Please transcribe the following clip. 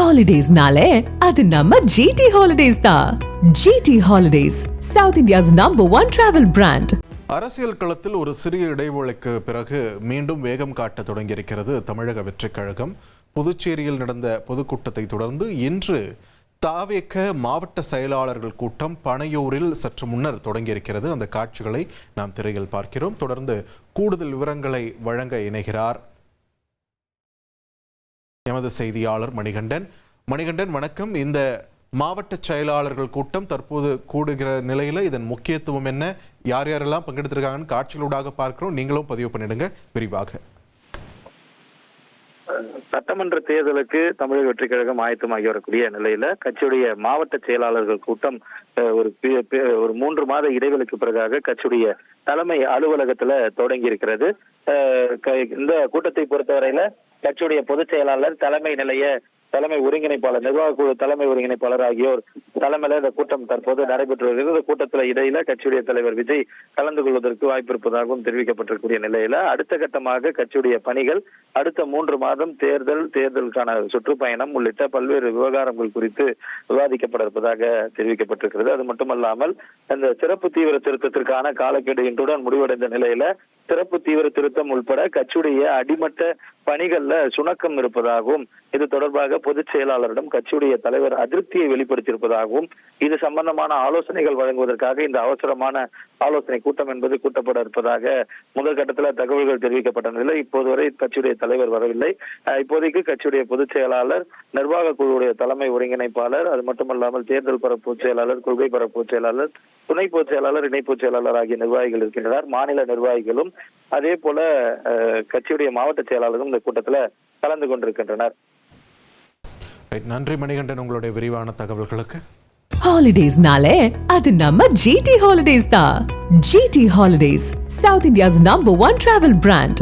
ஹாலிடேஸ்னாலே அது நம்ம ஜிடி ஹாலிடேஸ் தான். GT holidays, South India's #1 travel brand. அரசியல் களத்தில் ஒரு சிறிய இடைவேளைக்கு பிறகு மீண்டும் வேகம் காட்ட தொடங்கியிருக்கிறது தமிழக வெற்றிக் கழகம். புதுச்சேரியில் நடந்த பொதுக்கூட்டத்தை தொடர்ந்து இன்று தாவேக மாவட்ட செயலாளர்கள் கூட்டம் பனையூரில் சற்று முன்னர் தொடங்கியிருக்கிறது. அந்த காட்சிகளை நாம் திரையில் பார்க்கிறோம். தொடர்ந்து கூடுதல் விவரங்களை வழங்க இணைகிறார் எமது செய்தியாளர் மணிகண்டன். வணக்கம். இந்த மாவட்ட செயலாளர்கள் கூட்டம் தற்போது கூடுகிற நிலையில இதன் முக்கியத்துவம் என்ன, யார் யாரெல்லாம் பங்கெடுத்திருக்காங்கன்னு காட்சிகளூடாக பார்க்கிறோம். நீங்களும் பதிவு பண்ணிடுங்க விரிவாக. சட்டமன்ற தேர்தலுக்கு தமிழக வெற்றிக் கழகம் ஆயத்தமாகி வரக்கூடிய நிலையில கட்சியுடைய மாவட்ட செயலாளர்கள் கூட்டம் ஒரு 3 மாத இடைவெளிக்கு பிறகாக கட்சியுடைய தலைமை அலுவலகத்துல தொடங்கி இருக்கிறது. இந்த கூட்டத்தை பொறுத்தவரையில கட்சியுடைய பொதுச் செயலாளர், தலைமை ஒருங்கிணைப்பாளர், நிர்வாக குழு தலைமை ஒருங்கிணைப்பாளர் ஆகியோர் தலைமையில இந்த கூட்டம் தற்போது நடைபெற்று வருகிறது. இந்த கூட்டத்துல இடையில கட்சியுடைய தலைவர் விஜய் கலந்து கொள்வதற்கு வாய்ப்பு இருப்பதாகவும் தெரிவிக்கப்பட்டிருக்கூடிய நிலையில அடுத்த கட்டமாக கட்சியுடைய பணிகள் அடுத்த 3 மாதம் தேர்தலுக்கான சுற்றுப்பயணம் உள்ளிட்ட பல்வேறு விவகாரங்கள் குறித்து விவாதிக்கப்பட இருப்பதாக தெரிவிக்கப்பட்டிருக்கிறது. அது மட்டுமல்லாமல் இந்த சிறப்பு தீவிர திருத்தத்திற்கான காலக்கெடு இன்றுடன் முடிவடைந்த நிலையில சிறப்பு தீவிர திருத்தம் உட்பட கட்சியுடைய அடிமட்ட பணிகள்ல சுணக்கம் இருப்பதாகவும், இது தொடர்பாக பொதுச் செயலாளரிடம் கட்சியுடைய தலைவர் அதிருப்தியை வெளிப்படுத்தியிருப்பதாகவும், இது சம்பந்தமான ஆலோசனைகள் வழங்குவதற்காக இந்த அவசரமான ஆலோசனை கூட்டம் என்பது கூட்டப்பட இருப்பதாக முதல் கட்டத்தில் தகவல்கள் தெரிவிக்கப்பட்ட நிலையில் இப்போது வரை கட்சியுடைய தலைவர் வரவில்லை. இப்போதைக்கு கட்சியுடைய பொதுச் செயலாளர், நிர்வாக குழுவுடைய தலைமை ஒருங்கிணைப்பாளர், அது மட்டுமல்லாமல் தேர்தல் பரப்பு செயலாளர், கொள்கை பரப்பு செயலாளர், துணை பொதுச் செயலாளர், இணை பொதுச் செயலாளர் ஆகிய நிர்வாகிகள் இருக்கின்றனர். மாநில நிர்வாகிகளும் அதே போல கட்சியுடைய மாவட்ட செயலாளரும் இந்த கூட்டத்தில் கலந்து கொண்டிருக்கின்றனர். நன்றி மணிகண்டன், உங்களுடைய விரிவான தகவல்களுக்கு. ஹாலிடேஸ்னாலே அது நம்ம ஜிடி ஹாலிடேஸ் தான். GT holidays, South India's #1 travel brand.